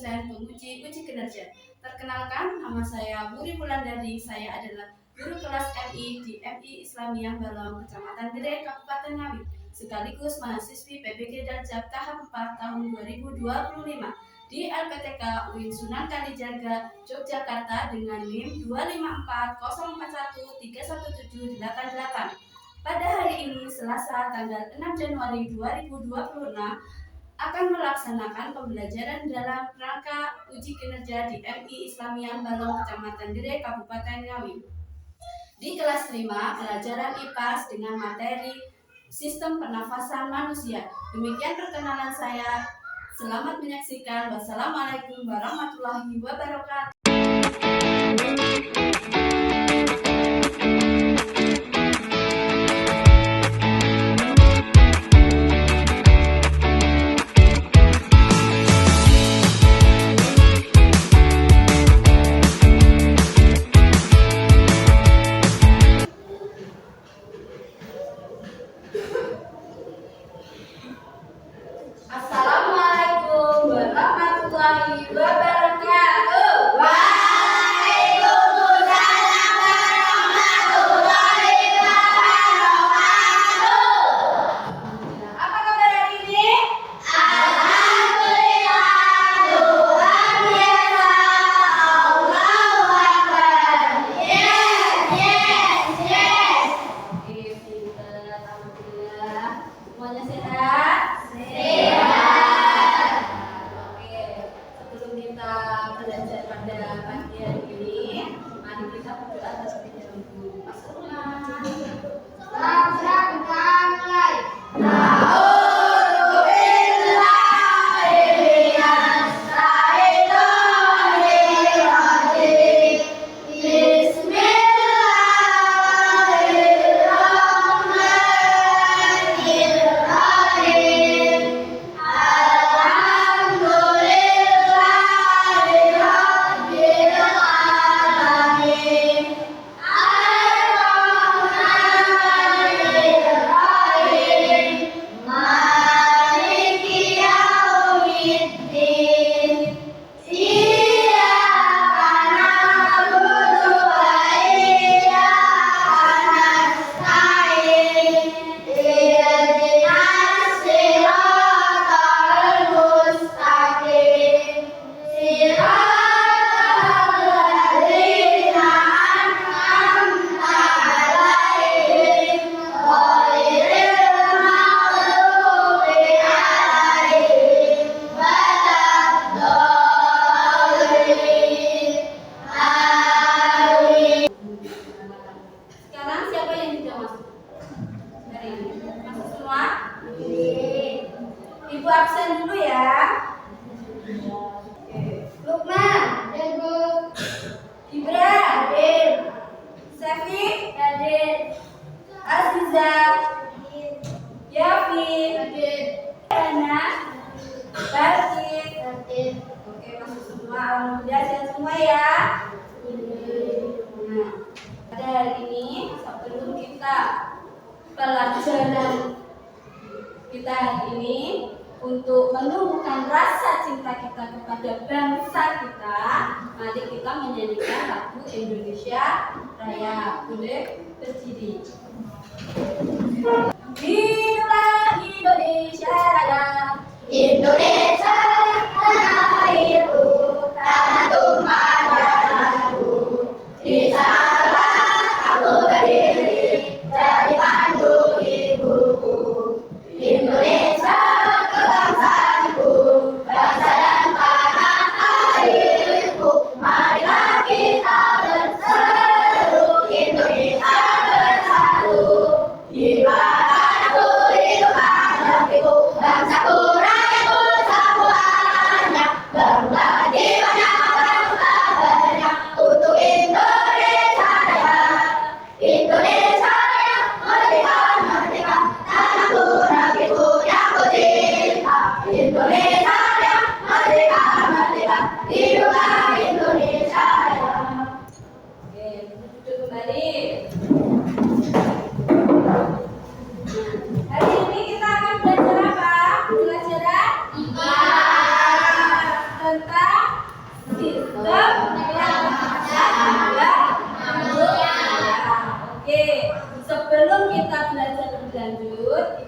dosen penguji uji kinerja. Perkenalkan, nama saya Wuri Wulandari. Saya adalah guru kelas MI di MI Islamiyah Balong, Kecamatan Gede, Kabupaten Ngawi, sekaligus mahasiswi PBG Darjab tahap 4 tahun 2025 di LPTK UIN Sunan Kalijaga, Yogyakarta dengan NIM 25404131788. Pada hari ini, Selasa, tanggal 6 Januari 2026, akan melaksanakan pembelajaran dalam rangka uji kinerja di MI Islamiyah Balong, Kecamatan Gede, Kabupaten Ngawi. Di kelas 5, pelajaran IPAS dengan materi Sistem Pernafasan Manusia. Demikian perkenalan saya. Selamat menyaksikan. Wassalamualaikum warahmatullahi wabarakatuh. Assalamualaikum warahmatullahi wabarakatuh. Waalaikumsalam warahmatullahi wabarakatuh. Apa kabar hari ini? Alhamdulillah, luar biasa. Allahu Akbar. Yes. Oke, pinter. Alhamdulillah. Semuanya sehat? Sehat. Oke, sebelum kita belajar pada pagi hari ini, mari kita berdoa terlebih dahulu. Sekarang siapa yang tidak masuk? Dari masuk semua? Ibu absen dulu ya. Lukman, Bu. Ibra, Hadir. Sefi, Hadir. Aziza, Yafi, Hadir. Ana, Barkit. Hadir. Oke, masuk semua. Alhamdulillah sehat semua ya. Nah, pada hari ini sebelum kita pelajaran kita hari ini untuk menumbuhkan rasa cinta kita kepada bangsa kita, mari kita menyanyikan lagu Indonesia Raya. Boleh berdiri. Hiduplah Indonesia Raya. Indonesia tanah airku, tanah tumpah darahku. Di sanalah aku berdiri, jadi pandu ibuku. Indonesia kebangsaanku, bangsa dan tanah airku. Marilah kita berseru, Indonesia bersatu. Hidup tanahku, hidup negeriku, bangsaku, rakyatku,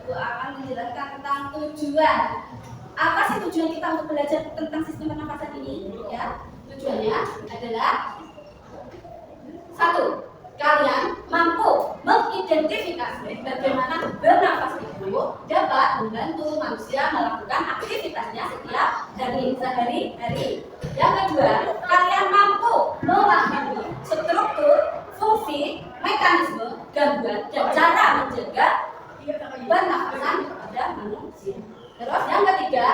Ibu akan menjelaskan tentang tujuan. Apa sih tujuan kita untuk belajar tentang sistem pernafasan ini? Ya, tujuannya adalah satu, kalian mampu mengidentifikasi bagaimana bernafas itu dapat membantu manusia melakukan aktivitasnya setiap hari sehari-hari. Yang kedua, kalian mampu memahami struktur, fungsi, mekanisme, gangguan, dan cara menjaga pernafasan pada manusia. Terus yang ketiga,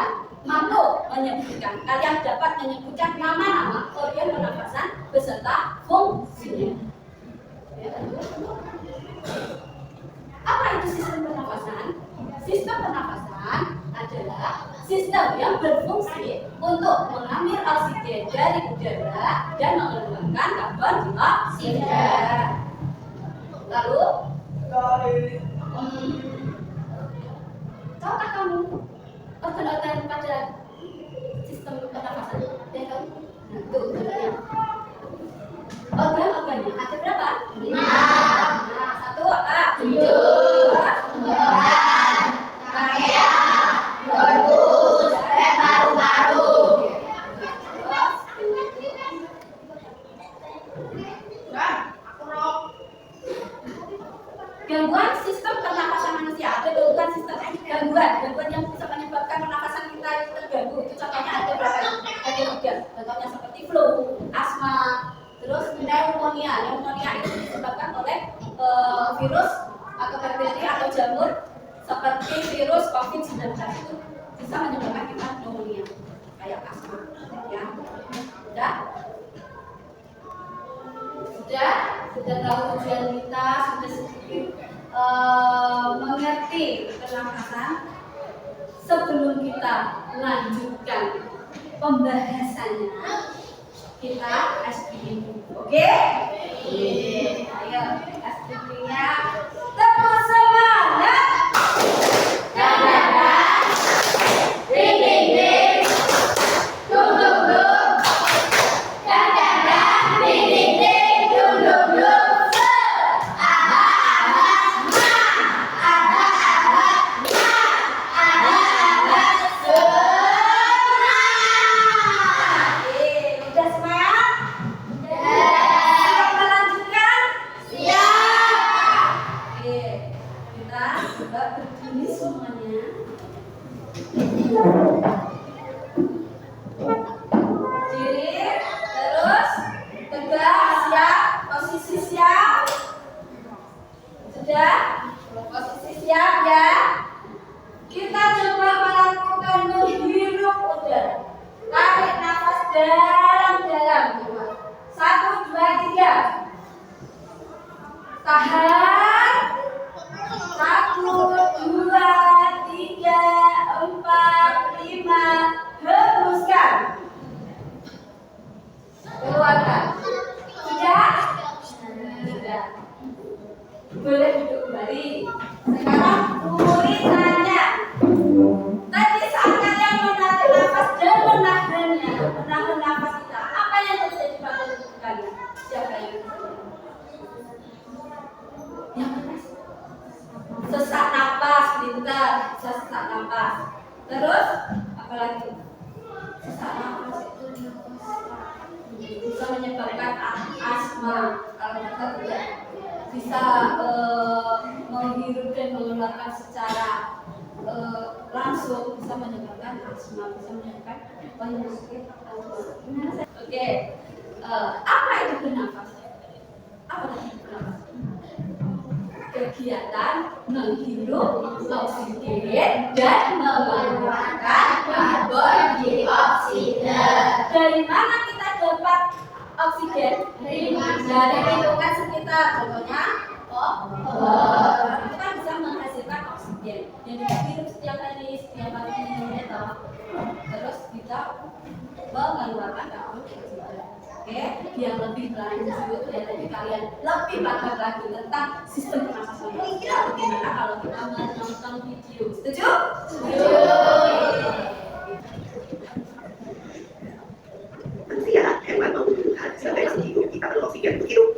mampu menyebutkan, kalian dapat menyebutkan nama-nama organ pernafasan beserta fungsinya. Apa itu sistem pernafasan? Sistem pernafasan adalah sistem yang berfungsi untuk mengambil oksigen dari udara dan mengeluarkan karbon dioksida. Lalu, tahukah kamu organ-organ pada sistem pernafasan? Ya tahu? Nah, itu organnya. Organ-organnya ada berapa? 5. Nah, satu apa? Hidup, tenggorokan, trachea, bronkus, dan paru-paru. Gangguan sistem pernafasan manusia. Ada gangguan sistem gangguan yang bisa menyebabkan pernafasan kita itu terganggu. Itu contohnya ada berapa? Ada 3. Contohnya seperti flu, asma, terus pneumonia. Pneumonia itu disebabkan oleh virus atau bakteri atau jamur seperti virus COVID-19 itu bisa menyebabkan kita pneumonia kayak asma. Ya, sudah tahu tujuan kita, sudah sedikit mengerti pernafasan. Sebelum kita lanjutkan pembahasannya, kita SPP dulu, oke? Ayo, SPP-nya tepuk semangat. Dan ding ding ding, dung dung dung, dan ding ding ding, dung dung dung. Udah semangat? Siap melanjutkan? Siap. Oke, kita coba berdiri semuanya. Diri, terus tegak, siap, posisi siap. Sudah, posisi siap ya. Kita coba melakukan menghirup udara. Tarik nafas dalam-dalam. 1, 2, 3. Tahan. 1, 2, 3, 4, 5. Hembuskan. Keluarkan. Sudah? Sudah. Boleh duduk kembali. Sekarang Puri tanya. Tadi saat kalian menarik nafas dan menahan nafas kita, apa yang terjadi pada tubuh kalian? Siapa yang yang mana? Sesak napas, pintar. Sesak napas. Terus apa lagi? Sesak napas itu bisa menyebabkan asma. Kalau kita tidak bisa menghirup dan mengeluarkan secara langsung, bisa menyebabkan asma, bisa menyebabkan penyakit asma. Oke, apa itu bernafas? Apa itu bernafas? Kegiatan menghirup oksigen dan mengeluarkan karbon dioksida. Dari mana kita dapat oksigen? Dari lingkungan sekitar, contohnya itu kan bisa menghasilkan oksigen yang kita hirup setiap hari ya, terus kita mengeluarkan karbon dioksida. Oke, biar lebih lanjut, biar lebih kalian lebih paham lagi tentang sistem pernafasan. Kira-kira bagaimana kalau kita menonton video? Setuju? Setuju. Manusia, hewan maupun tumbuhan sebagai makhluk hidup kita perlu oksigen untuk hidup.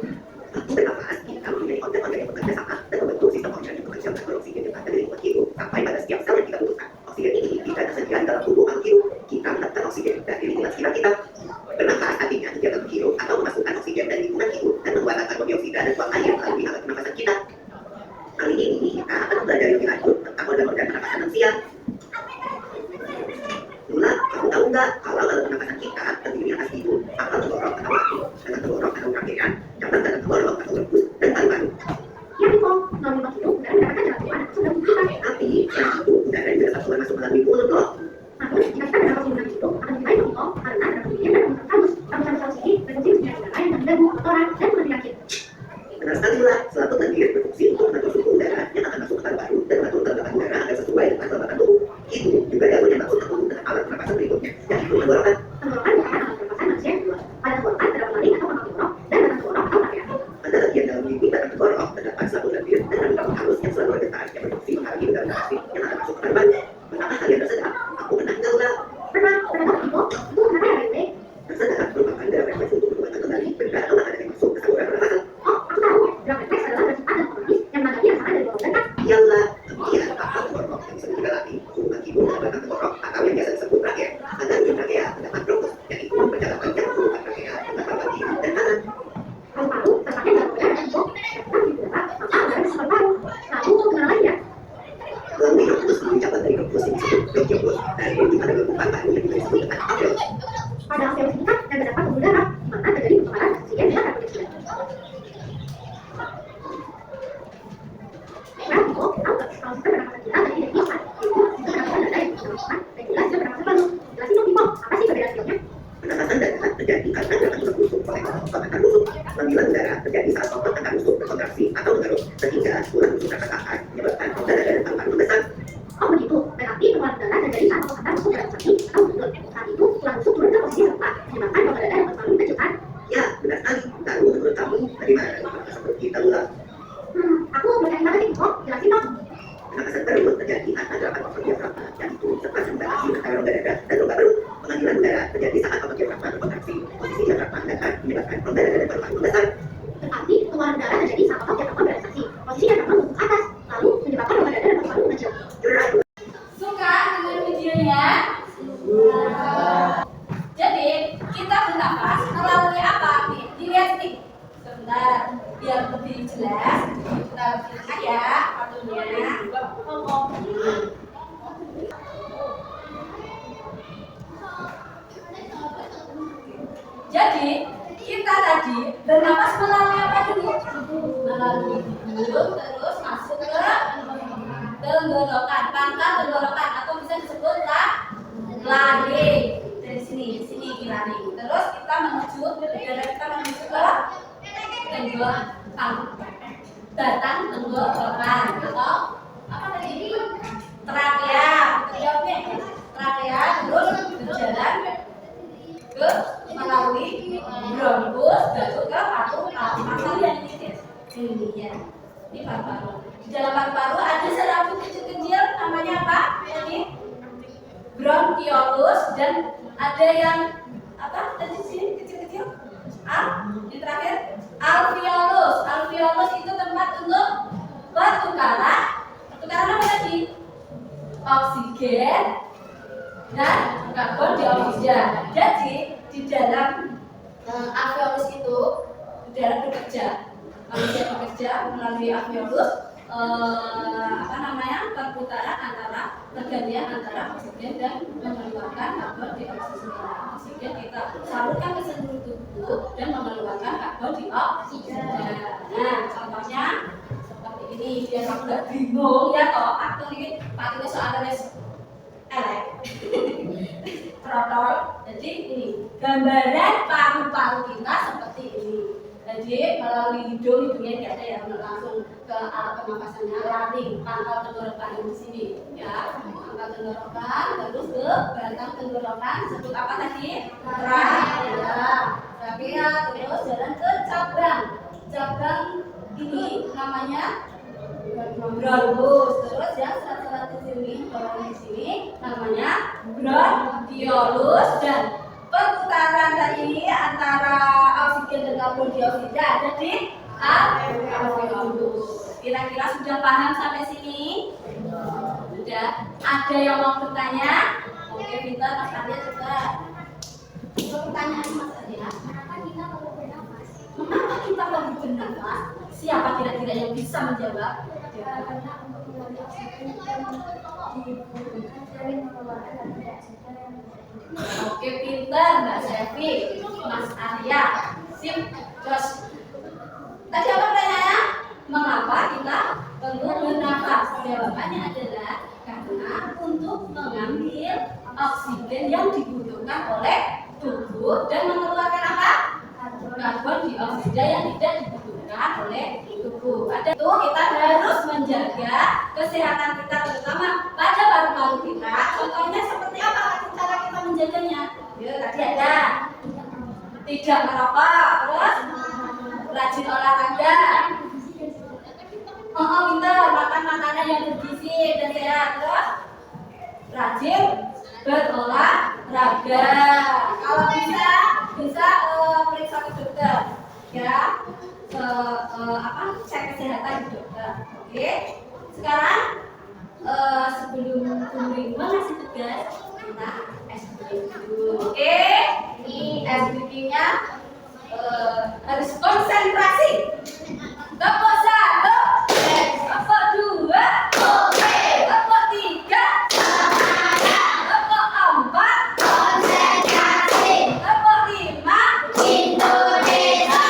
Untuk bernafas, kita mempunyai organ-organ yang bekerja sama dan membentuk sistem organ yang bekerja jam beroksigen yang ada di lingkungan hidup sampai pada setiap sel yang kita butuhkan. Oksigen ini tidak tersedia dalam tubuh makhluk hidup. Kita mendapatkan oksigen dari lingkungan sekitar kita. Bernafas artinya kegiatan menghirup atau memasukkan oksigen dari lingkungan hidup dan mengeluarkan karbon dioksida dan uap air melalui alat pernafasan kita. Kali ini kita akan belajar lebih lanjut tentang organ-organ pernafasan manusia. Lula, kamu tahu nggak kalau alat pernafasan kita terdiri atas hidung, akal tenggorok atau lambung, dengan tenggorok atau rangkaian, cabang dan tenggorok atau gembus, dan paru-paru. Ya, Piko. Melalui makhluk hidup, udara mendapatkan jalan keluar masuk dalam tubuh kita. Tapi, selain itu, udara juga dapat keluar masuk melalui mulut loh. Namun, jika kita mendapat simulan hidup, akan dimulai Piko, karena terdapat oksigen dan pembentukan halus. Rambut-rambut halus ini berfungsi untuk menyerap udara yang terganggu, kotoran, dan penyakit. Benar sekali Lula, selaput lendir berfungsi untuk mengatur suhu udara yang akan masuk ke paru-paru dan mengatur kelembapan udara agar sesuai dengan kelembapan tubuh. Itu juga dapat yang masuk ke tubuh dengan alat pernapasan berikutnya, yaitu tenggorokan. Tenggorokan merupakan alat pernapasan manusia yang kedua. Pada tenggorokan terdapat laring atau pangkal tenggorok dan batang tenggorok atau rangkaian. Pada bagian dalam bibir batang tenggorok terdapat selaput lendir dan rambut halus yang selalu bergetar yang berfungsi menghalangi udara plastik yang akan masuk ke paru-paru. Mengapa kalian tersedak? Aku pernah nggak Lula? Pernah tahu Piko? Itu kenapa ya, Bente? Tersedak merupakan gerak refleks untuk mengeluarkan kembali benda atau makanan yang masuk ke saluran pernafasan. Oh, aku tahu. Gerak refleks adalah gerak cepat dan otomatis yang menanggapi rangsangan dari bawah mereka. Iya Lula, kemudian akal tenggorok yang disebut juga lati, hubungan hidung dan batang tenggorok atau yang biasa disebut trakea. Pada ujung trakea terdapat bronkus, yaitu berjalan panjang hubungan trakea antara bagian kiri dan kanan. Paru-paru terpakai dalam udara dan Piko. Dan di udara, maka udara masuk ke paru. Lalu, kemana lagi ya? Melalui bronkus menuju cabang dari bronkus yang disebut bronkiolus dan menuju pada lubang paru yang juga disebut dengan alveolus. Pada alveolus ini kan yang terdapat pembuluh darah, di mana terjadi pertukaran oksigen dan karbon dioksida. Nah, Piko, tahu nggak kalau sistem pernafasan kita terdiri dari 4, yaitu sistem pernafasan dada yang pernafasan dan juga sistem pernafasan paru. Jelasin dong, Piko, apa sih perbedaan skillnya? Pernafasan dada terjadi karena gerakan tulang rusuk oleh otot antar rusuk. Pengambilan udara terjadi saat otot antar rusuk berkontraksi atau menggeruk, sehingga tulang rusuk tertekan menyebabkan dada dan paru-paru membesar. Oh begitu, berarti pengeluaran darah terjadi saat otot antar rusuk berkontraksi atau mundur. Saat itu, tulang rusuk turun ke posisi semula, menyebabkan otot dada dan paru-paru dikecilkan. Ya, benar sekali. Lalu menurut kamu, bagaimana dengan pernafasan perut kita Lula? Aku belum yakin banget sih, Piko. Jelasin dong. Pernafasan perut terjadi karena gerakan otot diafragma, yaitu sepanjang interaksi antara rongga dada dan rongga perut. Pengambilan udara terjadi saat otot diafragma berkontraksi. Posisi diafragma datar menyebabkan rongga dada dan paru-paru membesar. Berarti pengeluaran darah terjadi saat otot diafragma berkontraksi. Posisi diafragma menunjuk ke atas, lalu menyebabkan rongga dada dan paru-paru mengecil. You're right. Suka dengan videonya? Jadi, kita bernafas melalui apa nih? Dilihat nih. Sebentar, biar lebih jelas. Kita lihat ya, padunya. Jadi, kita tadi bernafas melalui apa dulu? Melalui hidung, terus masuk ke tenggorokan, pangkal tenggorokan, atau bisa disebut laring. Dari sini laring. Terus kita menuju, udara kita menuju ke tenggorokan, batang tenggorokan, atau apa tadi? Trakea. Jawabnya trakea, terus berjalan ke melalui bronkus, baru ke paru-paru. Kalian ini ya, ini paru-paru. Di dalam paru-paru ada serabut kecil-kecil, namanya apa? Ini bronkiolus, dan ada yang apa? Tadi sini kecil-kecil. Ini terakhir alveolus. Alveolus itu tempat untuk pertukaran apa tadi? Oksigen dan karbon dioksida. Jadi di dalam alveolus itu udara bekerja, manusia bekerja melalui alveolus, perputaran antara pergantian antara oksigen dan mengeluarkan karbon dioksida. Oksigen kita salurkan ke seluruh tubuh dan mengeluarkan karbon dioksida. Nah, contohnya seperti ini, biar kamu nggak bingung ya toh. Aku ini pakai soalnya elek trotol. Jadi ini gambaran paru-paru kita seperti ini. Jadi melalui hidungnya tidak ada yang langsung ke alat pernafasannya, laring, pangkal tenggorokan di sini ya, pangkal tenggorokan, terus ke batang tenggorokan, sebut apa tadi? Trakea, terus jalan ke cabang ini namanya bronkus, terus yang serat-serat di sini namanya bronkiolus, dan perputaran tadi antara oksigen dan karbon dioksida ada di alveolus. Kira-kira sudah paham sampai sini? Sudah. Ada yang mau bertanya? Oke, pintar Mas Arya juga. Pertanyaan Mas Arya. Mengapa kita perlu bernafas? Siapa kira-kira yang bisa menjawab? Oke, pintar Mbak Sevi, Mas Arya. Sip, terus. Tadi apa pertanyaannya? Mengapa kita perlu bernafas? Jawabannya adalah karena untuk mengambil oksigen yang dibutuhkan oleh tubuh dan mengeluarkan apa? Karbon dioksida yang tidak dibutuhkan oleh tubuh. Ada itu kita harus menjaga kesehatan kita terutama pada paru-paru kita. Contohnya seperti apa cara kita menjaganya? Ya, tadi ada tidak merokok, terus rajin olahraga. Pintar makan makanan yang bergizi dan sehat, terus rajin berolahraga. Kalau bisa periksa ke dokter, ya. Cek kesehatan ke dokter. Oke. Sekarang sebelum Guru ngasih tugas, kita SBQ dulu. Oke. Ini SBQ-nya harus konsentrasi. Tepuk satu, tepuk dua, tepuk tiga, tepuk empat, tepuk lima, Indonesia.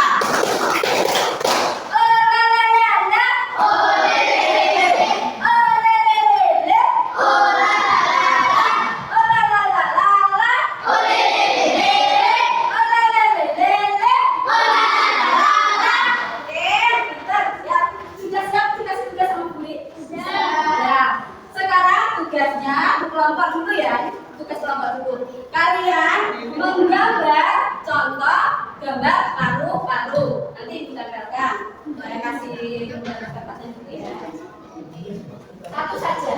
Kelompok dulu ya, tugas kelompok dulu. Kalian menggambar contoh gambar paru-paru. Nanti digambarkan. Saya kasih gambar kertasnya dulu ya. Satu saja.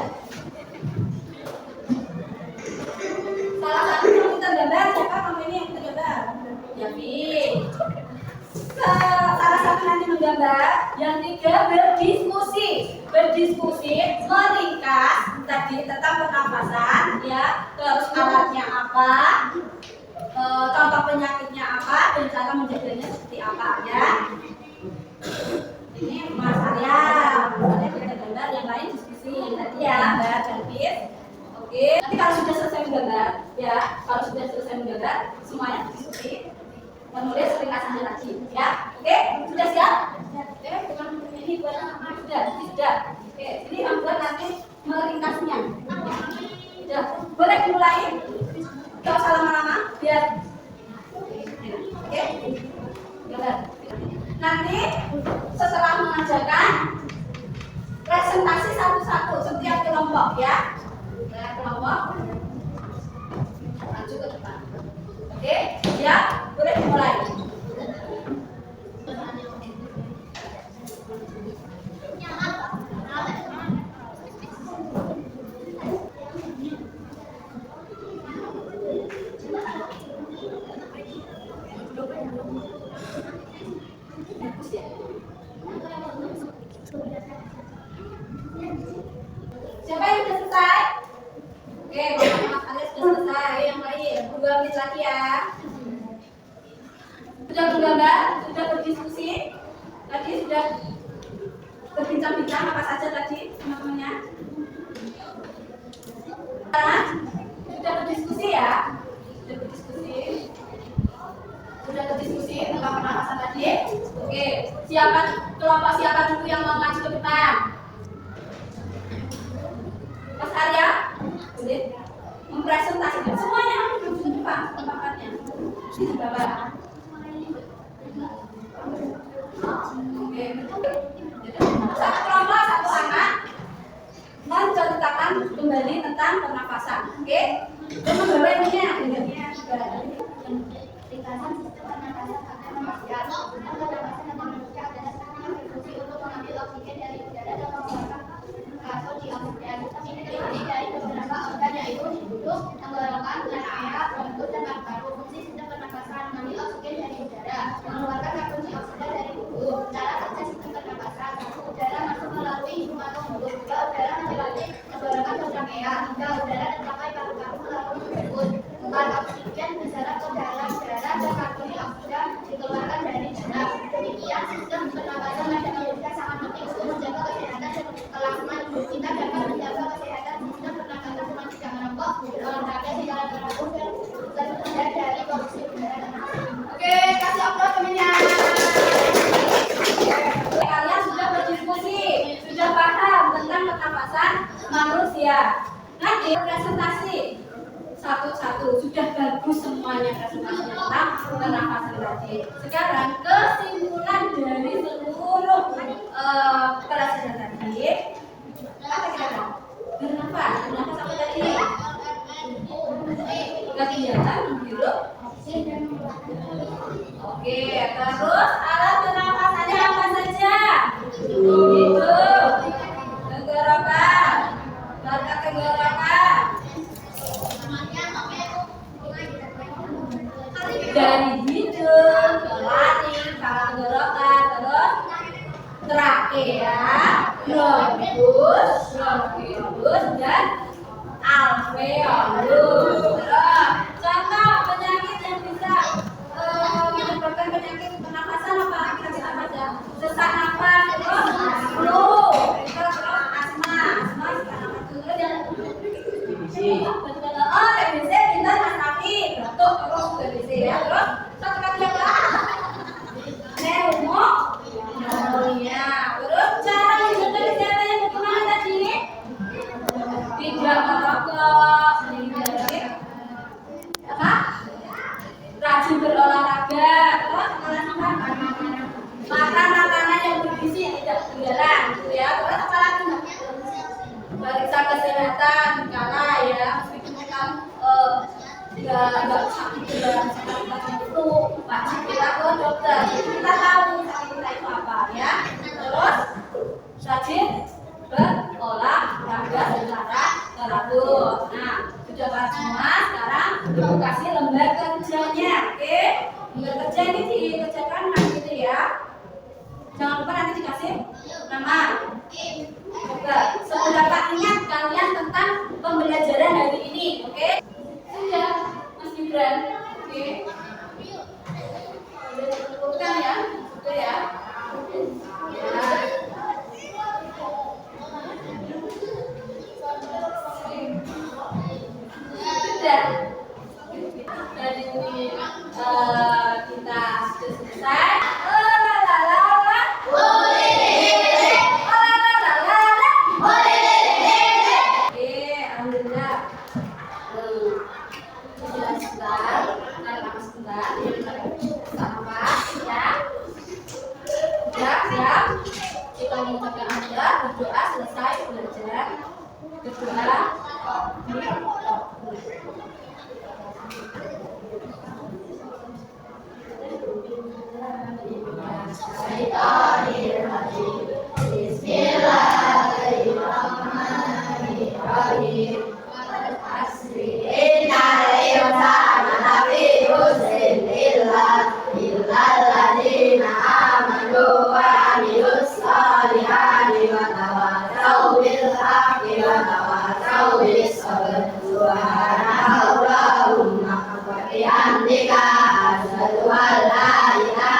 Salah satu yang kita gambar siapa? Kamu ini yang kita gambar. Yapi. Salah satu nanti menggambar, yang tiga berdiskusi meringkas tadi tentang pernapasan, ya, terus alatnya apa, contoh penyakitnya apa, dan cara menjaganya seperti apa, ya. Ini Mas Arya, kita gambar, yang lain diskusi tadi ya, Mbak Jalvis. Oke, nanti kalau sudah selesai menggambar, ya, semuanya diskusi. Menulis ringkasannya lagi, ya. Oke, sudah siap? Oke, dengan ini buat sudah. Oke, ini kamu buat nanti meringkasnya. Sudah, boleh dimulai. Gak usah lama-lama, biar. Oke, gambar. Nanti setelah mengajarkan presentasi satu-satu setiap kelompok, ya. Setiap kelompok. Maju ke depan. Oke, siap? Boleh dimulai. Siapa yang sudah selesai? Oke, Mas Anies sudah selesai. Yang lain 2 menit lagi ya. Sudah menggambar, sudah berdiskusi, tadi sudah berbincang-bincang apa saja tadi teman-temannya. Sudah berdiskusi ya, sudah berdiskusi tentang pernapasan tadi. Oke, kelompok siapa dulu yang mau maju ke depan? Mas Arya, boleh mempresentasikan semuanya maju ke depan tempatnya di bawah. Oke, satu kelompok, satu anak menceritakan kembali tentang pernapasan. Oke, menggambar ininya Ringkasan sistem pernapasan akan memastikan pernapasan manusia adalah sarana berfungsi untuk mengambil oksigen dari udara dan mengeluarkan karbon dioksida. Ini terdiri dari beberapa organ yaitu hidung, tenggorokan, leher, rambut, dan paru-paru. Fungsi sistem pernapasan mengambil manusia. Nanti presentasi satu-satu sudah bagus semuanya presentasinya tentang pernafasan tadi. Sekarang kesimpulan dari seluruh pelajaran tadi. Apa kira-kira? Bernafas apa tadi? Kegiatan menghirup. Oke, terus alat pernafasannya apa saja? Hidung, tenggorokan, bakat tenggorokan. Dari hidung ke laring, salah tenggorokan, terus trakea, bronkus, dan alveolus. Terus contoh penyakit yang bisa menyebabkan penyakit pernafasan apa? Kita baca sesak nafas, terus flu, terus asma sesak nafas terus yang TBC kita nasafi, batuk terus TBC ya. Terus satu lagi apa? Pneumonia. Terus cara menjaga kesehatan yang bagaimana tadi? Tidak merokok, menghindari apa? Rajin berolahraga, terus makan makanan yang bergizi, tidak ketinggalan, gitu ya. Terus apa lagi? Periksa kesehatan karena ya meskipun kita nggak sakit berat seperti itu, wajib kita ke dokter. Kita tahu sakit kita itu apa ya. Terus rajin berolahraga secara teratur. Nah, sudah bahas semua. Sekarang ibu kasih lembar kerjanya, oke? Lembar kerja ini dikerjakan nanti gitu ya. Jangan lupa nanti dikasih nama. Seberapa ingat kalian tentang pembelajaran hari ini, oke? Sudah, Mas Gibran, oke? Bukan ya, sudah ya. Sudah. Dari ini kita sudah selesai. Kita mengucapkan hamdalah, berdoa, selesai belajar. Berdoa. Bismillahirrahmanirrahim. Subhanallahumma wa bihamdika asyhadu an la ilaha